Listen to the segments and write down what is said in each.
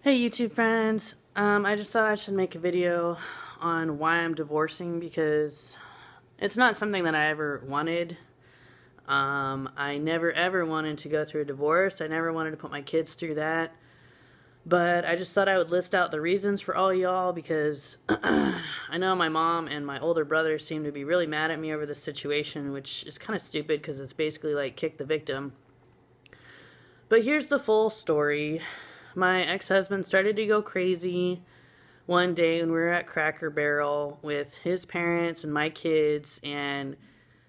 Hey YouTube friends, I just thought I should make a video on why I'm divorcing because it's not something that I ever wanted. I never ever wanted to go through a divorce. I never wanted to put my kids through that. But I just thought I would list out the reasons for all y'all because I know my mom and my older brother seem to be really mad at me over this situation, which is kind of stupid because it's basically like kick the victim. But here's the full story. My ex-husband started to go crazy one day when we were at Cracker Barrel with his parents and my kids, and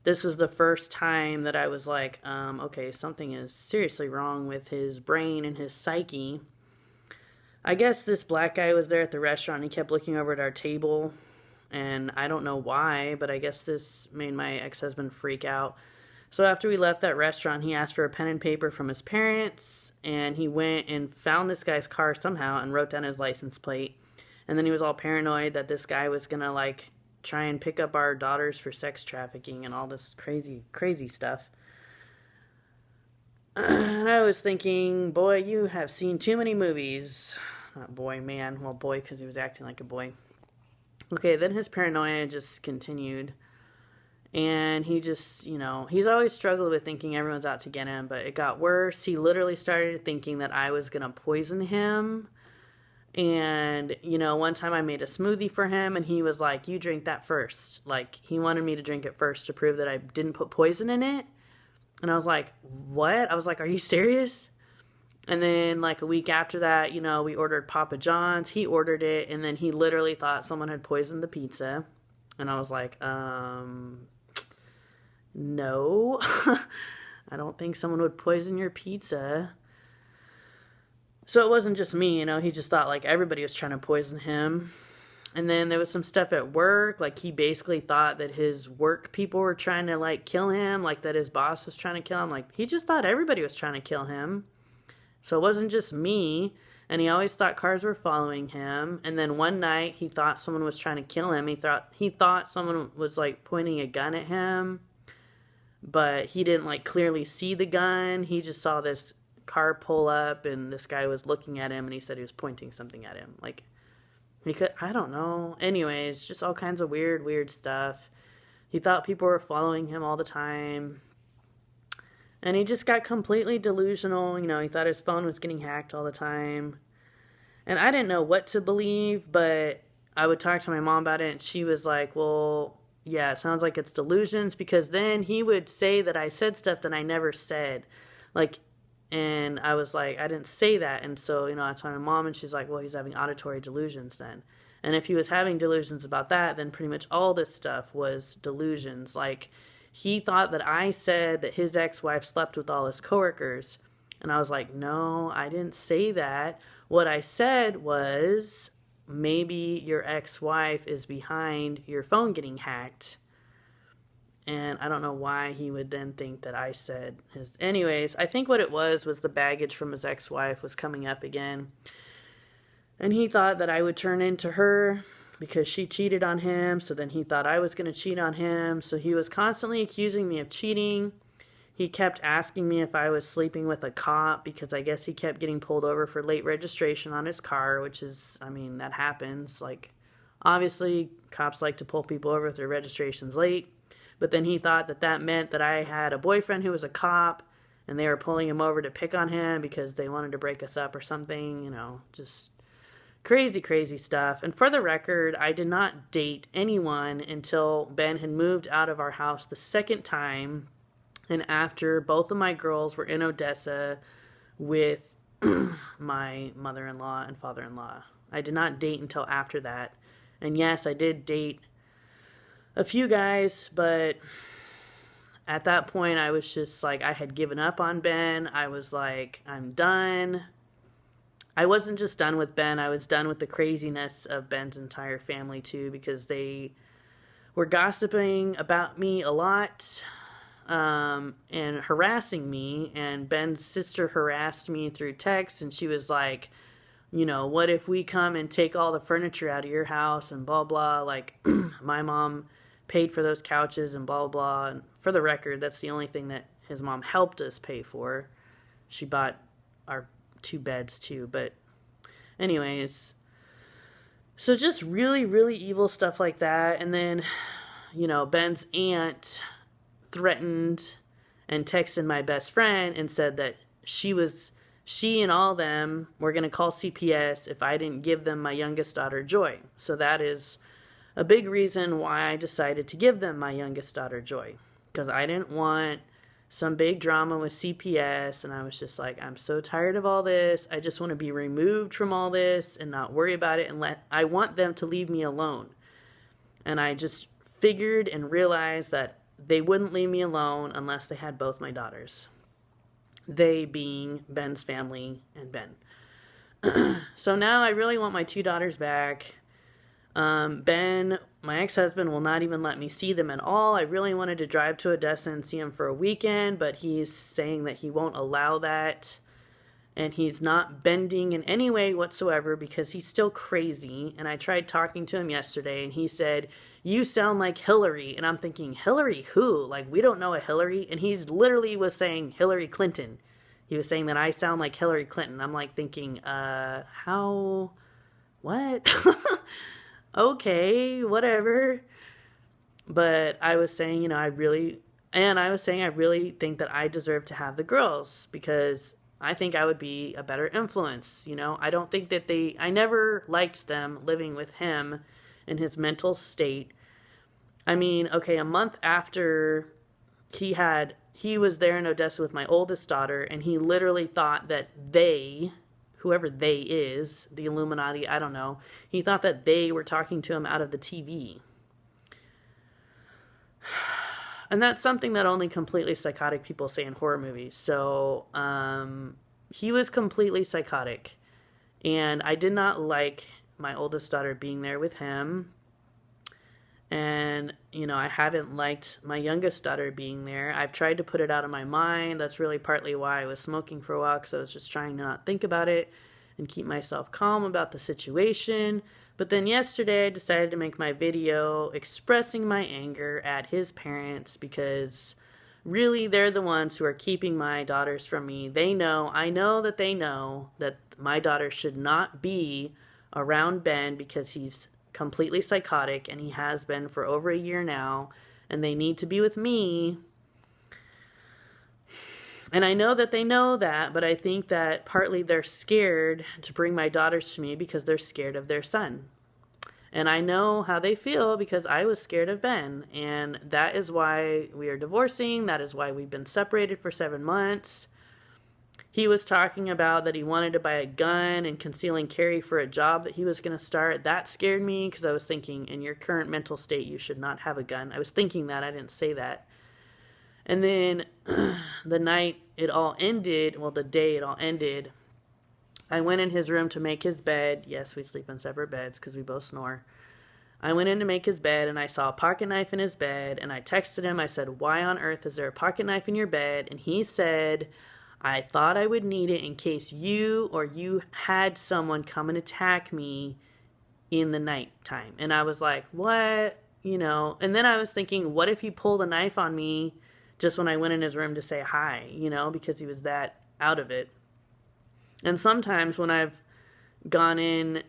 this was the first time that I was like, okay, something is seriously wrong with his brain and his psyche. I guess this black guy was there at the restaurant. He kept looking over at our table, and I don't know why, but I guess this made my ex-husband freak out. So after we left that restaurant, he asked for a pen and paper from his parents, and he went and found this guy's car somehow and wrote down his license plate. And then he was all paranoid that this guy was gonna like try and pick up our daughters for sex trafficking and all this crazy stuff. And I was thinking, boy, you have seen too many movies. Not boy, man. Well, boy, because he was acting like a boy. Okay, then his paranoia just continued. And he just, he's always struggled with thinking everyone's out to get him, but it got worse. He literally started thinking that I was going to poison him. And, one time I made a smoothie for him, and he was like, you drink that first. Like, he wanted me to drink it first to prove that I didn't put poison in it. And I was like, what? I was like, are you serious? And then, like, a week after that, we ordered Papa John's. He ordered it, and then he literally thought someone had poisoned the pizza. And I was like, no, I don't think someone would poison your pizza. So it wasn't just me, he just thought like everybody was trying to poison him. And then there was some stuff at work, like he basically thought that his work people were trying to like kill him, like that his boss was trying to kill him. Like he just thought everybody was trying to kill him. So it wasn't just me. And he always thought cars were following him. And then one night he thought someone was trying to kill him. He thought someone was like pointing a gun at him. But he didn't like clearly see the gun. He just saw this car pull up and this guy was looking at him and he said he was pointing something at him. Like, I don't know. Anyways, just all kinds of weird stuff. He thought people were following him all the time. And he just got completely delusional. He thought his phone was getting hacked all the time. And I didn't know what to believe, but I would talk to my mom about it and she was like, well, yeah, it sounds like it's delusions, because then he would say that I said stuff that I never said. Like, and I was like, I didn't say that. And so, I told my mom and she's like, well, he's having auditory delusions then. And if he was having delusions about that, then pretty much all this stuff was delusions. Like, he thought that I said that his ex-wife slept with all his coworkers. And I was like, no, I didn't say that. What I said was, maybe your ex-wife is behind your phone getting hacked. And I don't know why he would then think that I said his... Anyways, I think what it was the baggage from his ex-wife was coming up again. And he thought that I would turn into her because she cheated on him. So then he thought I was going to cheat on him. So he was constantly accusing me of cheating. He kept asking me if I was sleeping with a cop because I guess he kept getting pulled over for late registration on his car, which is, that happens. Like, obviously, cops like to pull people over if their registration's late. But then he thought that that meant that I had a boyfriend who was a cop and they were pulling him over to pick on him because they wanted to break us up or something, just crazy stuff. And for the record, I did not date anyone until Ben had moved out of our house the second time. And after both of my girls were in Odessa with my mother-in-law and father-in-law. I did not date until after that. And yes, I did date a few guys, but at that point I was just like, I had given up on Ben. I was like, I'm done. I wasn't just done with Ben. I was done with the craziness of Ben's entire family too, because they were gossiping about me a lot. And harassing me, and Ben's sister harassed me through text, and she was like, what if we come and take all the furniture out of your house and blah, blah, like, my mom paid for those couches and blah, blah, and for the record, that's the only thing that his mom helped us pay for. She bought our 2 beds too, but Anyways, so just really, really evil stuff like that. And then, Ben's aunt threatened and texted my best friend and said that she and all them were going to call CPS if I didn't give them my youngest daughter, Joy. So that is a big reason why I decided to give them my youngest daughter, Joy. Because I didn't want some big drama with CPS, and I was just like, I'm so tired of all this. I just want to be removed from all this and not worry about it, and I want them to leave me alone. And I just figured and realized that they wouldn't leave me alone unless they had both my daughters. They being Ben's family and Ben. So now I really want my 2 daughters back. Ben, my ex-husband, will not even let me see them at all. I really wanted to drive to Odessa and see him for a weekend, but he's saying that he won't allow that. And he's not bending in any way whatsoever because he's still crazy. And I tried talking to him yesterday, and he said, "You sound like Hillary." And I'm thinking, Hillary who? Like, we don't know a Hillary. And he's literally was saying Hillary Clinton. He was saying that I sound like Hillary Clinton. I'm like thinking, how? What? Okay, whatever. But I was saying, I really think that I deserve to have the girls because I think I would be a better influence. I don't think that I never liked them living with him in his mental state. I mean, okay, a month after he was there in Odessa with my oldest daughter, and he literally thought that whoever they is, the Illuminati, I don't know, he thought that they were talking to him out of the TV. And that's something that only completely psychotic people say in horror movies. So he was completely psychotic. And I did not like my oldest daughter being there with him. And, I haven't liked my youngest daughter being there. I've tried to put it out of my mind. That's really partly why I was smoking for a while, because I was just trying to not think about it and keep myself calm about the situation. But then yesterday I decided to make my video expressing my anger at his parents because really they're the ones who are keeping my daughters from me. I know that my daughter should not be around Ben because he's completely psychotic, and he has been for over a year now, and they need to be with me. And I know that they know that, but I think that partly they're scared to bring my daughters to me because they're scared of their son. And I know how they feel because I was scared of Ben, and that is why we are divorcing. That is why we've been separated for 7 months. He was talking about that he wanted to buy a gun and conceal and carry for a job that he was going to start. That scared me because I was thinking, in your current mental state, you should not have a gun. I was thinking that. I didn't say that. And then the day it all ended, I went in his room to make his bed. Yes, we sleep in separate beds because we both snore. I went in to make his bed, and I saw a pocket knife in his bed, and I texted him. I said, "Why on earth is there a pocket knife in your bed?" And he said, "I thought I would need it in case you had someone come and attack me in the nighttime." And I was like, what? And then I was thinking, what if he pulled a knife on me just when I went in his room to say hi, because he was that out of it. And sometimes when I've gone in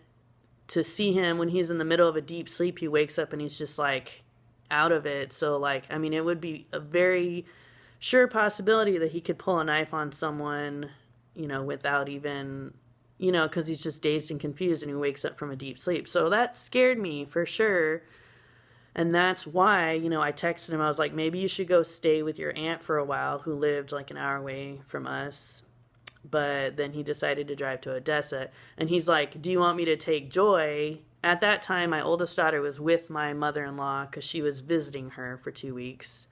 to see him when he's in the middle of a deep sleep, he wakes up and he's just like out of it. So it would be a very sure possibility that he could pull a knife on someone, without even, because he's just dazed and confused and he wakes up from a deep sleep. So that scared me for sure. And that's why, I texted him. I was like, maybe you should go stay with your aunt for a while, who lived like an hour away from us. But then he decided to drive to Odessa. And he's like, "Do you want me to take Joy?" At that time, my oldest daughter was with my mother-in-law because she was visiting her for 2 weeks.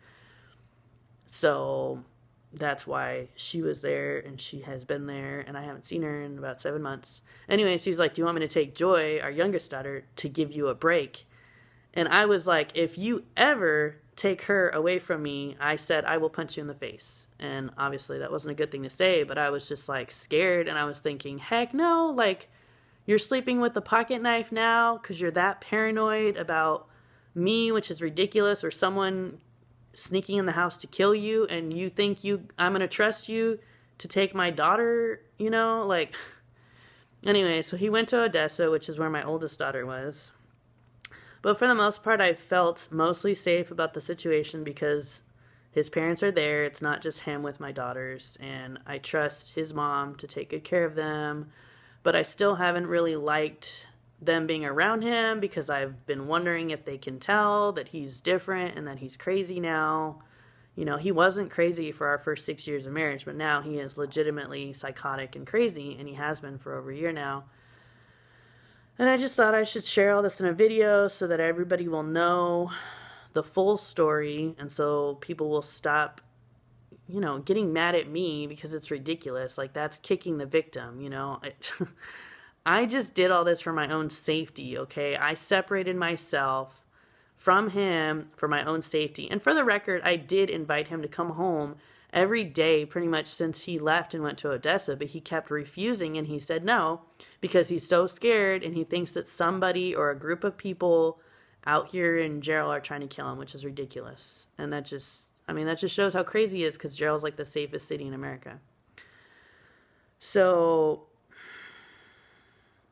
So that's why she was there, and she has been there, and I haven't seen her in about 7 months. Anyways, he was like, "Do you want me to take Joy, our youngest daughter, to give you a break?" And I was like, if you ever take her away from me, I said, I will punch you in the face. And obviously that wasn't a good thing to say, but I was just like scared. And I was thinking, heck no, you're sleeping with the pocket knife now because you're that paranoid about me, which is ridiculous, or someone sneaking in the house to kill you. And you think I'm going to trust you to take my daughter, Anyway, so he went to Odessa, which is where my oldest daughter was. But for the most part, I felt mostly safe about the situation because his parents are there. It's not just him with my daughters. And I trust his mom to take good care of them. But I still haven't really liked them being around him because I've been wondering if they can tell that he's different and that he's crazy now. You know, he wasn't crazy for our first 6 years of marriage, but now he is legitimately psychotic and crazy, and he has been for over a year now. And I just thought I should share all this in a video so that everybody will know the full story, and so people will stop, you know, getting mad at me because it's ridiculous. Like, that's kicking the victim, you know. I just did all this for my own safety, okay? I separated myself from him for my own safety. And for the record, I did invite him to come home every day pretty much since he left and went to Odessa, but he kept refusing, and he said no because he's so scared and he thinks that somebody or a group of people out here in Gerald are trying to kill him, which is ridiculous. And that just shows how crazy he is, because Gerald's like the safest city in America. So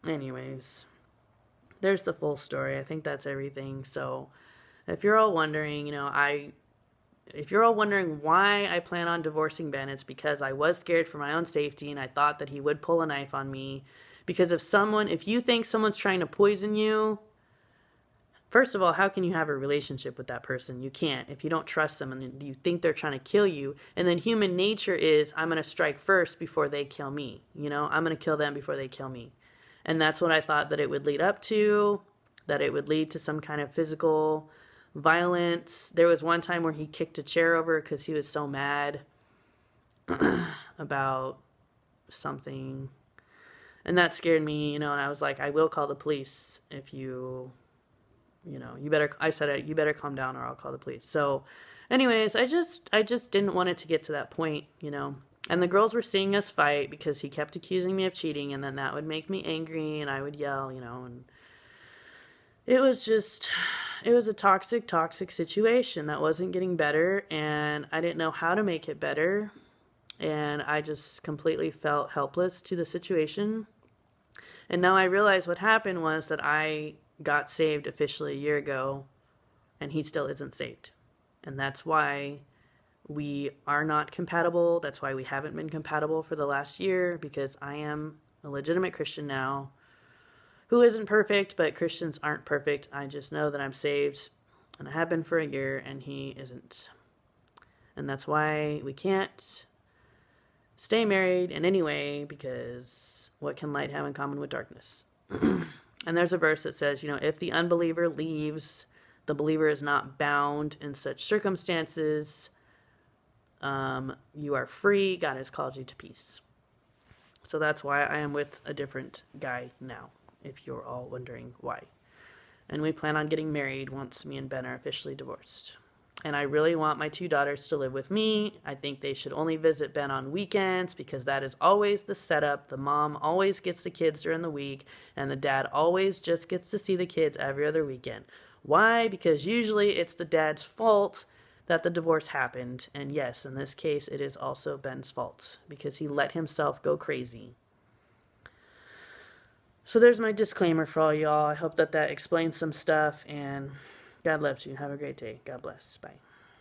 anyways, there's the full story. I think that's everything. So if you're all wondering, you know, if you're all wondering why I plan on divorcing Ben, it's because I was scared for my own safety, and I thought that he would pull a knife on me. Because if you think someone's trying to poison you, first of all, how can you have a relationship with that person? You can't if you don't trust them and you think they're trying to kill you. And then human nature is, I'm going to strike first before they kill me. You know, I'm going to kill them before they kill me. And that's what I thought that it would lead up to, that it would lead to some kind of physical violence. There was one time where he kicked a chair over because he was so mad about something. And that scared me, you know, and I was like, I will call the police if you better calm down or I'll call the police. So anyways, I just didn't want it to get to that point, you know. And the girls were seeing us fight because he kept accusing me of cheating, and then that would make me angry and I would yell, you know, and it was a toxic situation that wasn't getting better, and I didn't know how to make it better, and I just completely felt helpless to the situation. And now I realize what happened was that I got saved officially a year ago, and he still isn't saved. And that's why we are not compatible. That's why we haven't been compatible for the last year, because I am a legitimate Christian now who isn't perfect, but Christians aren't perfect. I just know that I'm saved, and I have been for a year, and he isn't. And that's why we can't stay married in any way, because what can light have in common with darkness? And there's a verse that says, you know, if the unbeliever leaves, the believer is not bound in such circumstances. You are free. God has called you to peace. So that's why I am with a different guy now, if you're all wondering why. And we plan on getting married once me and Ben are officially divorced. And I really want my 2 daughters to live with me. I think they should only visit Ben on weekends, because that is always the setup. The mom always gets the kids during the week, and the dad always just gets to see the kids every other weekend. Why? Because usually it's the dad's fault that the divorce happened. And yes, in this case, it is also Ben's fault, because he let himself go crazy. So there's my disclaimer for all y'all. I hope that explains some stuff, and God loves you. Have a great day. God bless. Bye.